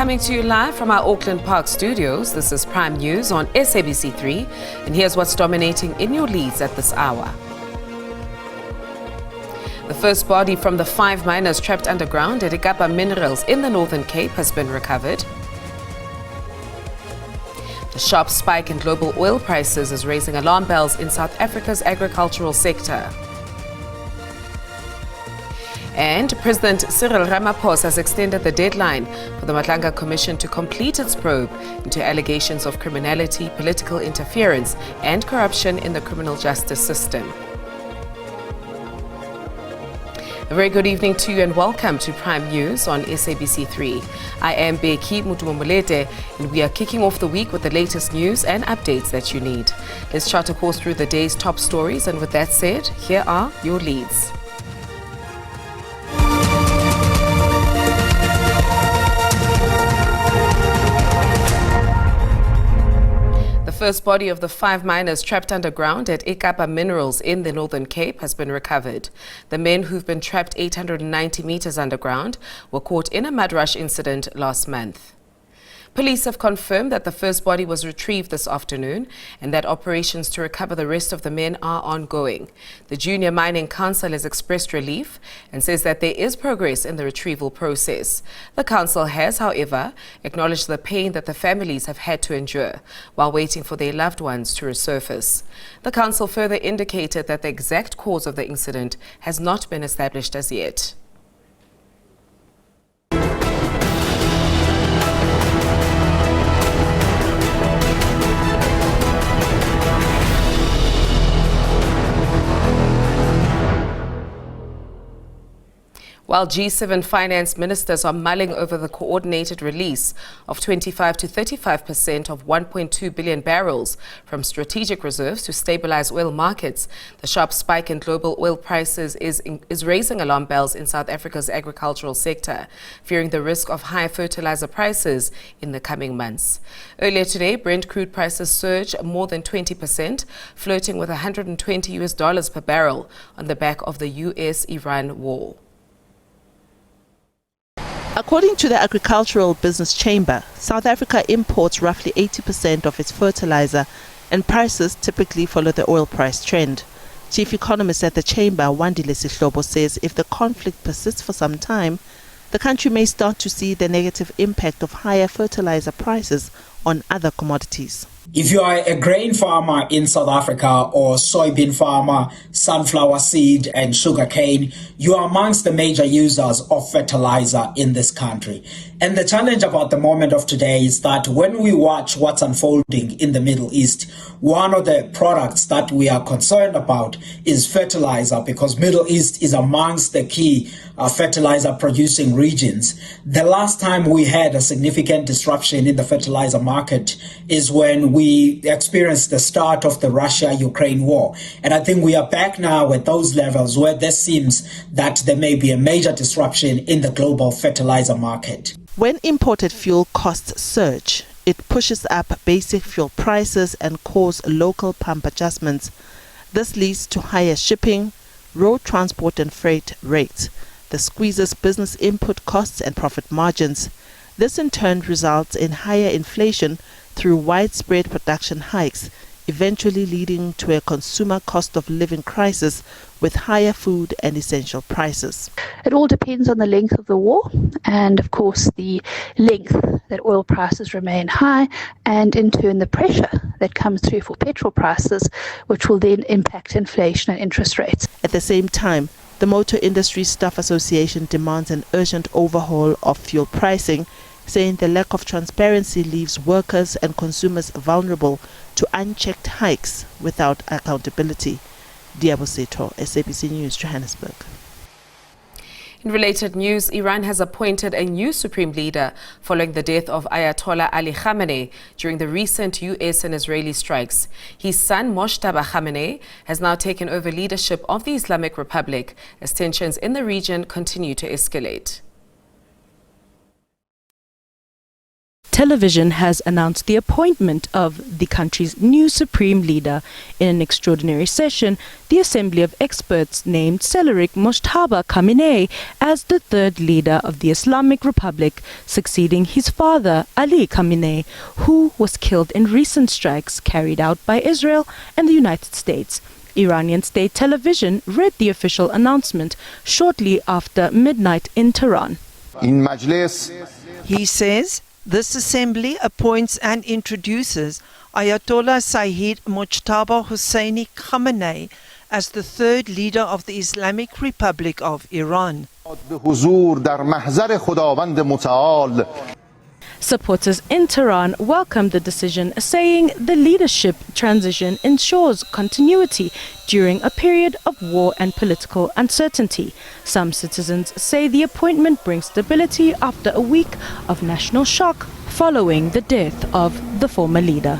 Coming to you live from our Auckland Park studios, this is Prime News on SABC 3, and here's what's dominating in your leads at this hour. The first body from the 5 miners trapped underground at Rugby Minerals in the Northern Cape has been recovered. The sharp spike in global oil prices is raising alarm bells in South Africa's agricultural sector. And President Cyril Ramaphosa has extended the deadline for the Matlanga Commission to complete its probe into allegations of criminality, political interference and corruption in the criminal justice system. A very good evening to you and welcome to Prime News on SABC 3. I am Beki Mutumomolete and we are kicking off the week with the latest news and updates that you need. Let's chart a course through the day's top stories, and with that said, here are your leads. The first body of the 5 miners trapped underground at Rugby Minerals in the Northern Cape has been recovered. The men who've been trapped 890 meters underground were caught in a mud rush incident last month. Police have confirmed that the first body was retrieved this afternoon and that operations to recover the rest of the men are ongoing. The Junior Mining Council has expressed relief and says that there is progress in the retrieval process. The council has, however, acknowledged the pain that the families have had to endure while waiting for their loved ones to resurface. The council further indicated that the exact cause of the incident has not been established as yet. While G7 finance ministers are mulling over the coordinated release of 25 to 35% of 1.2 billion barrels from strategic reserves to stabilize oil markets, the sharp spike in global oil prices is raising alarm bells in South Africa's agricultural sector, fearing the risk of higher fertilizer prices in the coming months. Earlier today, Brent crude prices surged more than 20%, flirting with $120 per barrel on the back of the US-Iran war. According to the Agricultural Business Chamber, South Africa imports roughly 80% of its fertilizer, and prices typically follow the oil price trend. Chief economist at the chamber, Wandile Sihlobo, says if the conflict persists for some time, the country may start to see the negative impact of higher fertilizer prices on other commodities. If you are a grain farmer in South Africa or soybean farmer, sunflower seed and sugarcane, you are amongst the major users of fertilizer in this country. And the challenge about the moment of today is that when we watch what's unfolding in the Middle East, one of the products that we are concerned about is fertilizer, because Middle East is amongst the key fertilizer producing regions. The last time we had a significant disruption in the fertilizer market is when we experienced the start of the Russia-Ukraine war. And I think we are back now at those levels where there seems that there may be a major disruption in the global fertilizer market. When imported fuel costs surge, it pushes up basic fuel prices and causes local pump adjustments. This leads to higher shipping, road transport and freight rates. This squeezes business input costs and profit margins. This in turn results in higher inflation through widespread production hikes, eventually leading to a consumer cost of living crisis with higher food and essential prices. It all depends on the length of the war and, of course, the length that oil prices remain high, and in turn the pressure that comes through for petrol prices, which will then impact inflation and interest rates. At the same time, the Motor Industry Staff Association demands an urgent overhaul of fuel pricing, saying the lack of transparency leaves workers and consumers vulnerable to unchecked hikes without accountability. Diabo Seto, SABC News, Johannesburg. In related news, Iran has appointed a new supreme leader following the death of Ayatollah Ali Khamenei during the recent US and Israeli strikes. His son, Moshtaba Khamenei, has now taken over leadership of the Islamic Republic as tensions in the region continue to escalate. television has announced the appointment of the country's new supreme leader. In an extraordinary session, the Assembly of Experts named Celerik Mojtaba Khamenei as the third leader of the Islamic Republic, succeeding his father, Ali Khamenei, who was killed in recent strikes carried out by Israel and the United States. Iranian state television read the official announcement shortly after midnight in Tehran. He says this assembly appoints and introduces Ayatollah Sayyid Mojtaba Hosseini Khamenei as the third leader of the Islamic Republic of Iran. Supporters in Tehran welcomed the decision, saying the leadership transition ensures continuity during a period of war and political uncertainty. Some citizens say the appointment brings stability after a week of national shock following the death of the former leader.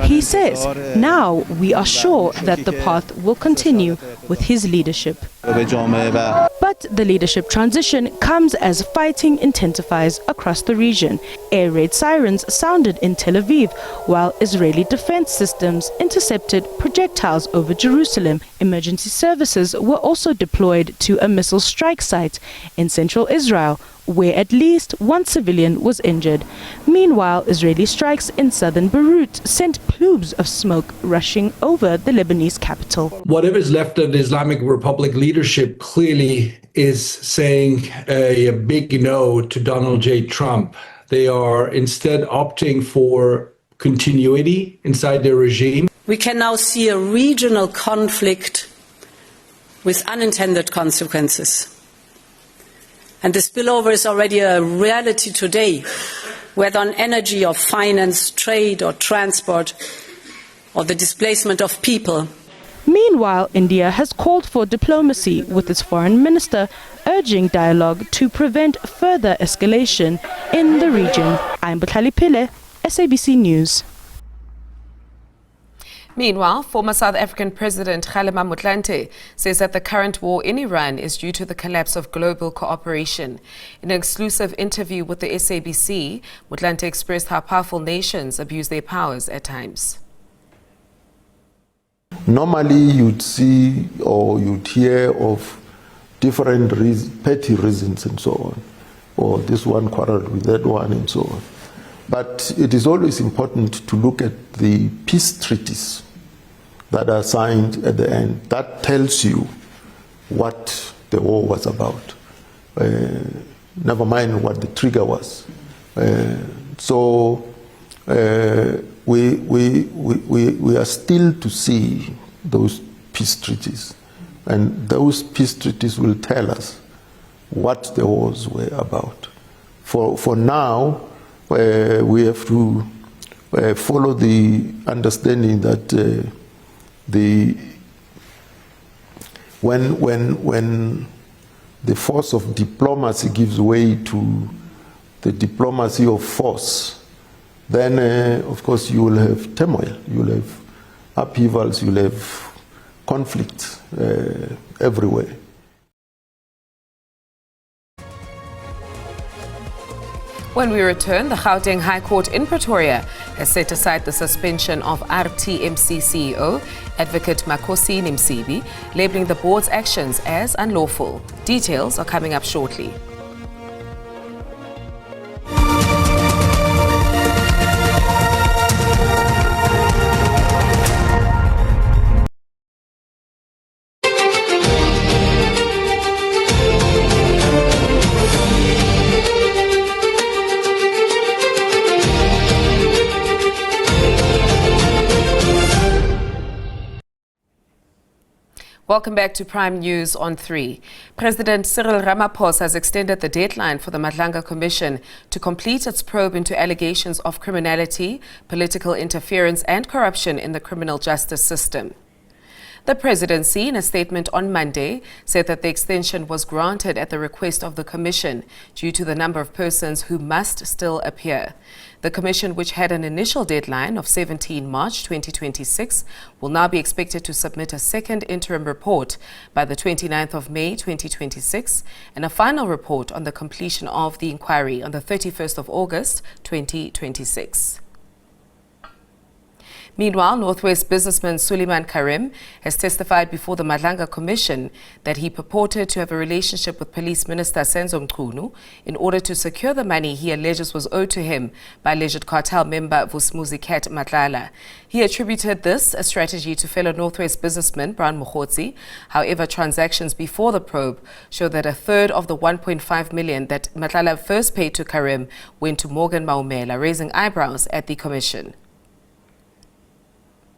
He says, now we are sure that the path will continue with his leadership. But the leadership transition comes as fighting intensifies across the region. Air raid sirens sounded in Tel Aviv, while Israeli defense systems intercepted projectiles over Jerusalem. Emergency services were also deployed to a missile strike site in central Israel, where at least one civilian was injured. Meanwhile, Israeli strikes in southern Beirut sent plumes of smoke rushing over the Lebanese capital. Whatever is left of the Islamic Republic leadership clearly is saying a big no to Donald J. Trump. They are instead opting for continuity inside their regime. We can now see a regional conflict with unintended consequences. And the spillover is already a reality today, whether on energy or finance, trade or transport, or the displacement of people. Meanwhile, India has called for diplomacy, with its foreign minister urging dialogue to prevent further escalation in the region. I'm Butlali Pile, SABC News. Meanwhile, former South African President Kgalema Motlanthe says that the current war in Iran is due to the collapse of global cooperation. In an exclusive interview with the SABC, Motlanthe expressed how powerful nations abuse their powers at times. Normally you'd see or you'd hear of different petty reasons and so on, or this one quarreled with that one and so on. But it is always important to look at the peace treaties that are signed at the end. That tells you what the war was about. Never mind what the trigger was. We are still to see those peace treaties. And those peace treaties will tell us what the wars were about. For now, we have to follow the understanding that when the force of diplomacy gives way to the diplomacy of force, then of course you will have turmoil, you will have upheavals, you will have conflict everywhere. When we return, the Gauteng High Court in Pretoria has set aside the suspension of RTMC CEO, Advocate Makosi Nimsibi, labeling the board's actions as unlawful. Details are coming up shortly. Welcome back to Prime News on 3. President Cyril Ramaphosa has extended the deadline for the Madlanga Commission to complete its probe into allegations of criminality, political interference and corruption in the criminal justice system. The presidency, in a statement on Monday, said that the extension was granted at the request of the Commission due to the number of persons who must still appear. The commission, which had an initial deadline of 17 March 2026, will now be expected to submit a second interim report by the 29th of May 2026 and a final report on the completion of the inquiry on the 31st of August 2026. Meanwhile, Northwest businessman Suleiman Karim has testified before the Madlanga Commission that he purported to have a relationship with Police Minister Senzo Mchunu in order to secure the money he alleges was owed to him by alleged cartel member Vusimuzi Cat Matlala. He attributed this a strategy to fellow Northwest businessman Brown Mokgotsi. However, transactions before the probe show that a third of the 1.5 million that Matlala first paid to Karim went to Morgan Maumela, raising eyebrows at the Commission.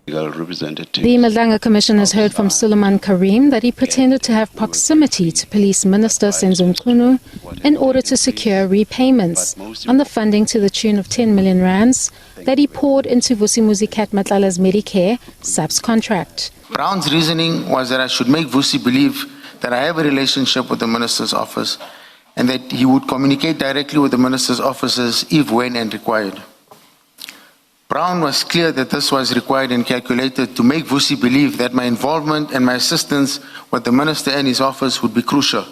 The Madlanga Commission has heard from Suleiman Karim that he pretended to have proximity to Police Minister Senzo Mchunu in order to secure repayments on the funding to the tune of 10 million rands that he poured into Vusimuzi Cat Matlala's Medicare subs contract. Brown's reasoning was that I should make Vusi believe that I have a relationship with the Minister's office and that he would communicate directly with the Minister's officers if, when and required. Brown was clear that this was required and calculated to make Vusi believe that my involvement and my assistance with the Minister and his office would be crucial.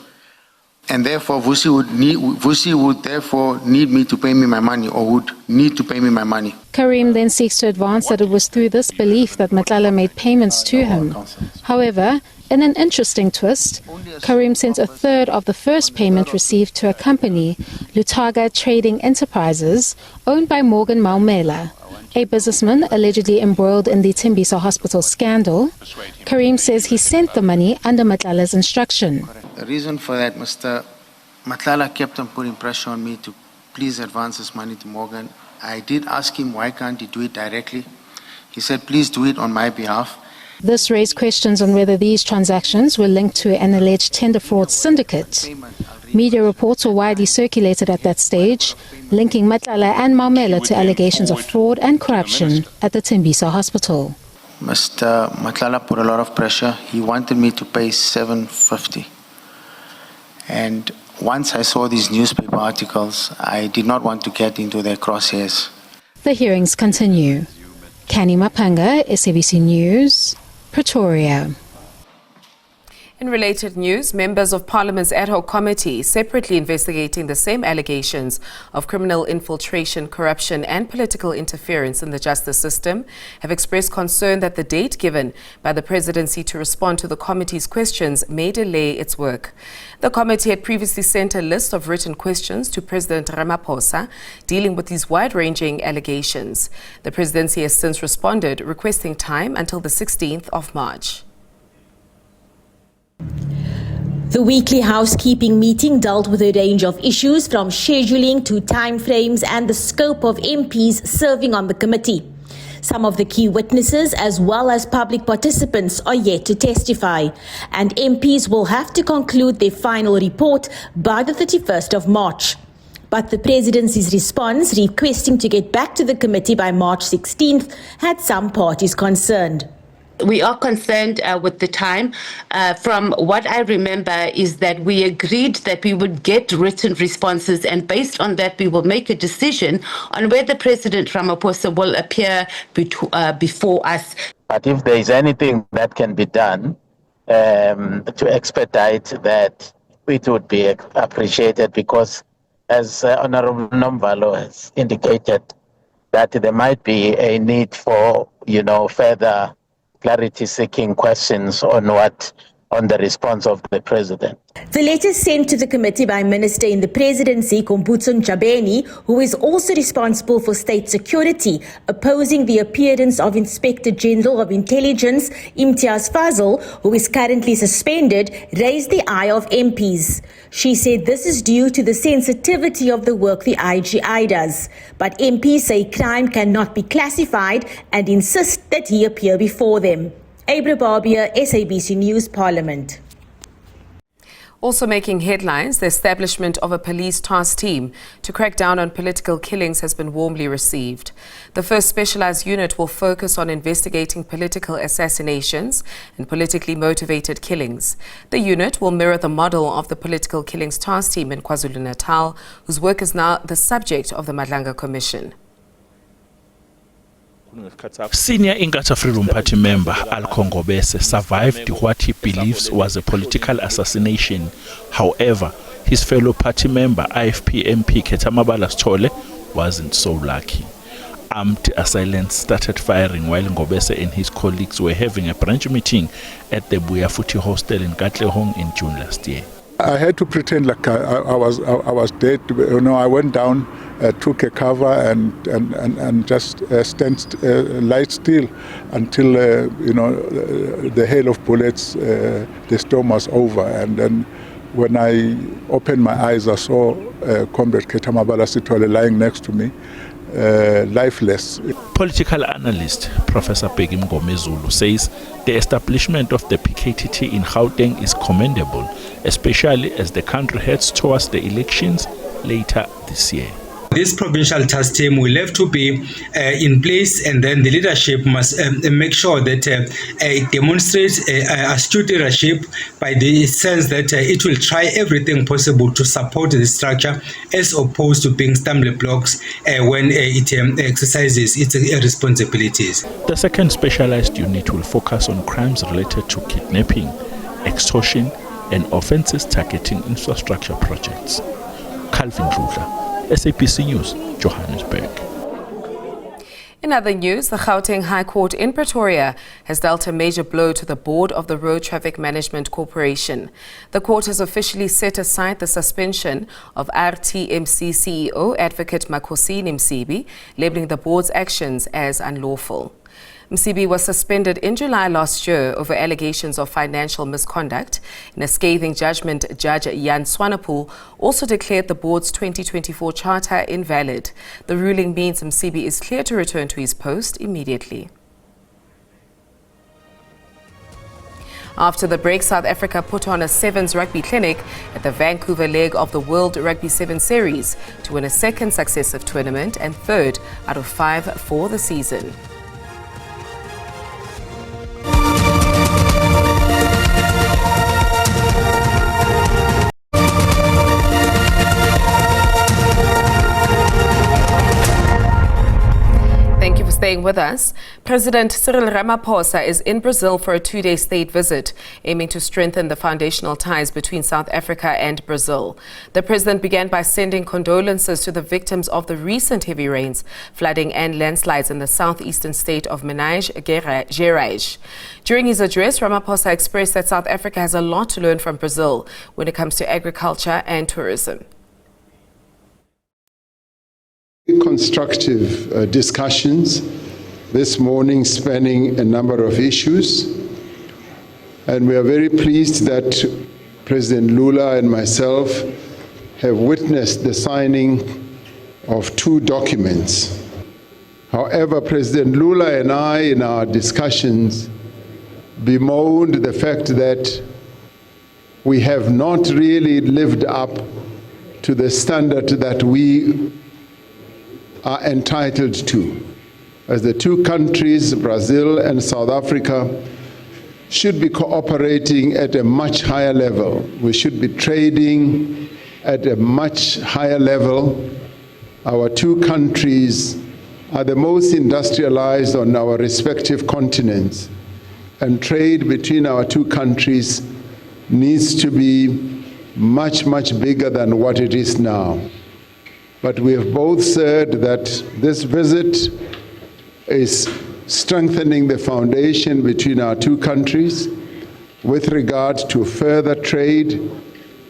And therefore, Vusi would therefore need me to pay me my money, or would need to pay me my money. Karim then seeks to advance that it was through this belief that Matlala made payments to him. However, in an interesting twist, Karim sent a third of the first payment received to a company, Lutaga Trading Enterprises, owned by Morgan Maumela, a businessman allegedly embroiled in the Tembisa Hospital scandal. Karim says he sent the money under Matlala's instruction. The reason for that, Mr. Matlala kept on putting pressure on me to please advance this money to Morgan. I did ask him why can't he do it directly. He said please do it on my behalf. This raised questions on whether these transactions were linked to an alleged tender fraud syndicate. Media reports were widely circulated at that stage, linking Matlala and Maumela to allegations of fraud and corruption at the Tembisa Hospital. Mr. Matlala put a lot of pressure. He wanted me to pay $750. And once I saw these newspaper articles, I did not want to get into their crosshairs. The hearings continue. Kani Mapanga, SABC News, Pretoria. In related news, members of Parliament's ad hoc committee separately investigating the same allegations of criminal infiltration, corruption and political interference in the justice system have expressed concern that the date given by the presidency to respond to the committee's questions may delay its work. The committee had previously sent a list of written questions to President Ramaphosa dealing with these wide-ranging allegations. The presidency has since responded, requesting time until the 16th of March. The weekly housekeeping meeting dealt with a range of issues from scheduling to timeframes and the scope of MPs serving on the committee. Some of the key witnesses as well as public participants are yet to testify, and MPs will have to conclude their final report by the 31st of March. But the presidency's response requesting to get back to the committee by March 16th had some parties concerned. We are concerned with the time. From what I remember is that we agreed that we would get written responses, and based on that we will make a decision on whether President Ramaphosa will appear before us. But if there is anything that can be done to expedite that, it would be appreciated, because as Honorable Nomvalo has indicated, that there might be a need for, further clarity-seeking questions on the response of the president. The letter sent to the committee by Minister in the Presidency, Kumbutso Ntshabeni, who is also responsible for state security, opposing the appearance of Inspector General of Intelligence, Imtiaz Fazil, who is currently suspended, raised the ire of MPs. She said this is due to the sensitivity of the work the IGI does. But MPs say crime cannot be classified and insist that he appear before them. Abra Barbia, SABC News, Parliament. Also making headlines, the establishment of a police task team to crack down on political killings has been warmly received. The first specialized unit will focus on investigating political assassinations and politically motivated killings. The unit will mirror the model of the political killings task team in KwaZulu-Natal, whose work is now the subject of the Madlanga Commission. Senior Inkatha Freedom Party member Al Kongobese survived what he believes was a political assassination. However, his fellow party member, IFP MP Ketamabala Stole, wasn't so lucky. Armed assailants started firing while Ngobese and his colleagues were having a branch meeting at the Buyafuthi hostel in Katlehong in June last year. I had to pretend like I was dead. You know, I went down, took a cover, and just light still until the hail of bullets. The storm was over, and then when I opened my eyes, I saw Comrade Ketamabala Sithole lying next to me, lifeless. Political analyst Professor Peggy Mngomezulu says the establishment of the PKTT in Gauteng is commendable, especially as the country heads towards the elections later this year. This provincial task team will have to be in place, and then the leadership must make sure that it demonstrates astute leadership by the sense that it will try everything possible to support the structure as opposed to being stumbling blocks when it exercises its responsibilities. The second specialized unit will focus on crimes related to kidnapping, extortion, and offences targeting infrastructure projects. Calvin Rudla, SABC News, Johannesburg. In other news, the Gauteng High Court in Pretoria has dealt a major blow to the board of the Road Traffic Management Corporation. The court has officially set aside the suspension of RTMC CEO Advocate Makhosini Msibi, labeling the board's actions as unlawful. Msibi was suspended in July last year over allegations of financial misconduct. In a scathing judgment, Judge Jan Swanepoel also declared the board's 2024 charter invalid. The ruling means Msibi is clear to return to his post immediately. After the break, South Africa put on a sevens rugby clinic at the Vancouver leg of the World Rugby 7 Series to win a second successive tournament and third out of 5 for the season. Staying with us, President Cyril Ramaphosa is in Brazil for a 2-day state visit, aiming to strengthen the foundational ties between South Africa and Brazil. The president began by sending condolences to the victims of the recent heavy rains, flooding and landslides in the southeastern state of Minas Gerais. During his address, Ramaphosa expressed that South Africa has a lot to learn from Brazil when it comes to agriculture and tourism. Constructive discussions this morning spanning a number of issues, and we are very pleased that President Lula and myself have witnessed the signing of 2 documents. However, President Lula and I, in our discussions, bemoaned the fact that we have not really lived up to the standard that we are entitled to. As the 2 countries, Brazil and South Africa, should be cooperating at a much higher level. We should be trading at a much higher level. Our 2 countries are the most industrialized on our respective continents, and trade between our 2 countries needs to be much, much bigger than what it is now. But we have both said that this visit is strengthening the foundation between our 2 countries with regard to further trade,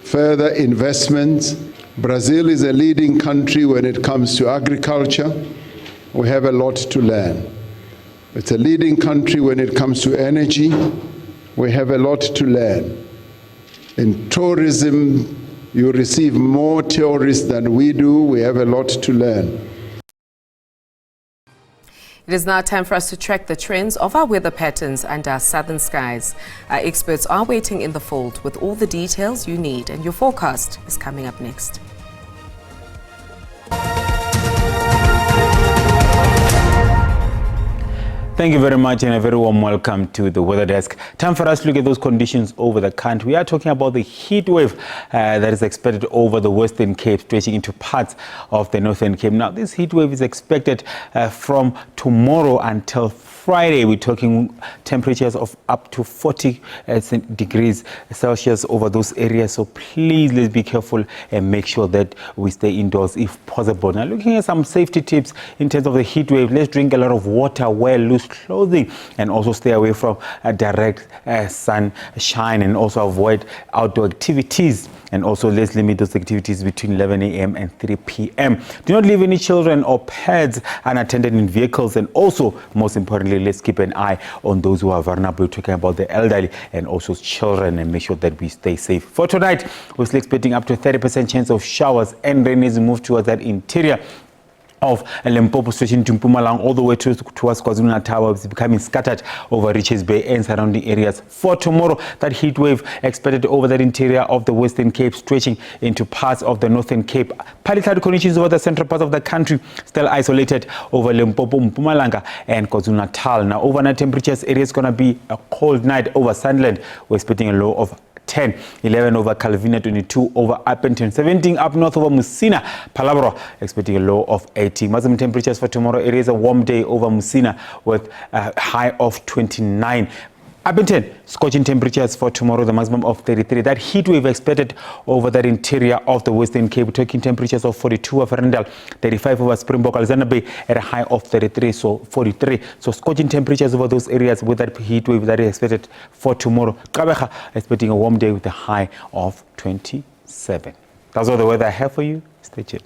further investments. Brazil is a leading country when it comes to agriculture. We have a lot to learn. It's a leading country when it comes to energy. We have a lot to learn. In tourism, you receive more tourists than we do. We have a lot to learn. It is now time for us to track the trends of our weather patterns under our southern skies. Our experts are waiting in the fold with all the details you need, and your forecast is coming up next. Thank you very much and a very warm welcome to the Weather Desk. Time for us to look at those conditions over the country. We are talking about the heat wave that is expected over the Western Cape, stretching into parts of the Northern Cape. Now, this heat wave is expected from tomorrow until Friday. We're talking temperatures of up to 40 degrees Celsius over those areas. So please, let's be careful and make sure that we stay indoors if possible. Now, looking at some safety tips in terms of the heat wave, let's drink a lot of water, wear loose clothing, and also stay away from direct sunshine, and also avoid outdoor activities. And also let's limit those activities between 11 a.m. and 3 p.m. Do not leave any children or pets unattended in vehicles. And also, most importantly, let's keep an eye on those who are vulnerable. We're talking about the elderly and also children, and make sure that we stay safe. For tonight, we're still expecting up to 30% chance of showers and rain as we move towards that interior of Limpopo, stretching to Mpumalanga all the way towards KwaZulu-Natal. It's becoming scattered over Richards Bay and surrounding areas. For tomorrow, that heat wave expected over that interior of the Western Cape, stretching into parts of the Northern Cape. Partly cloudy conditions over the central parts of the country, still isolated over Limpopo, Mpumalanga and KwaZulu-Natal. Now, overnight temperatures, it is going to be a cold night over Sunderland. We're expecting a low of 10, 11 over Calvina, 22 over Appleton, 17 up north over Musina, Palabra expecting a low of 18. Maximum temperatures for tomorrow, it is a warm day over Musina with a high of 29. Appleton, scorching temperatures for tomorrow, the maximum of 33. That heat wave expected over that interior of the Western Cape, taking temperatures of 42 over Ferndale, 35 over Springbok, Alexander Bay at a high of 33, so 43. So scorching temperatures over those areas with that heat wave that is expected for tomorrow. Kabeja expecting a warm day with a high of 27. That's all the weather I have for you. Stay tuned.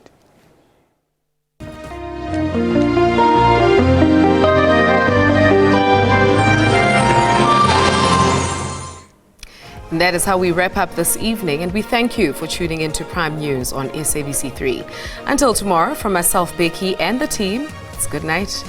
And that is how we wrap up this evening, and we thank you for tuning in to Prime News on SABC 3. Until tomorrow, from myself, Becky, and the team, it's good night.